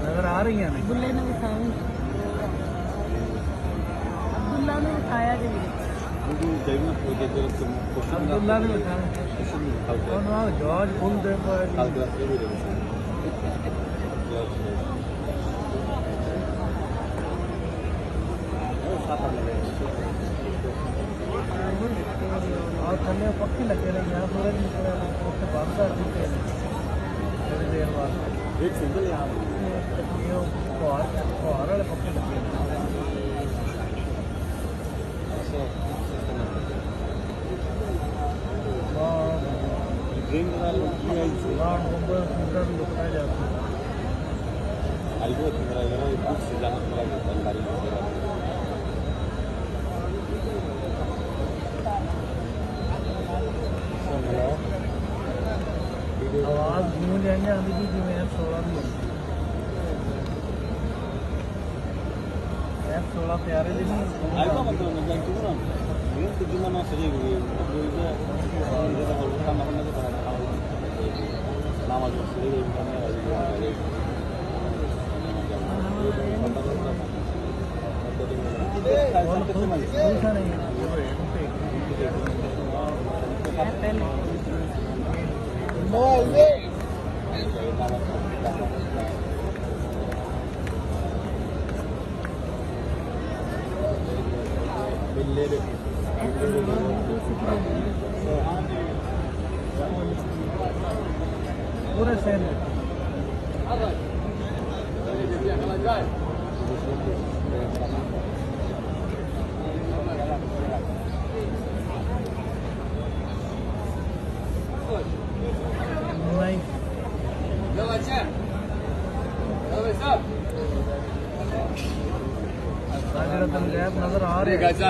नजर आ रही हैं बुल्ले ने दिखाऊं अब्दुल्ला ने दिखाया जी अब्दुल्ला ने दिखाया जॉर्ज फुल दे और थले पक्के लगे रहे यहाँ सूरज निकले उससे बंद कर देते हैं थोड़ी देर बाद एक सिंगल यहाँ वाले पक्के लगे लुटाया जाता आवाज गूंज आएंगे अभी भी जिम्मे F16 भी F16 प्यारे दिन पूरे शहर में नजर आ रहे हैं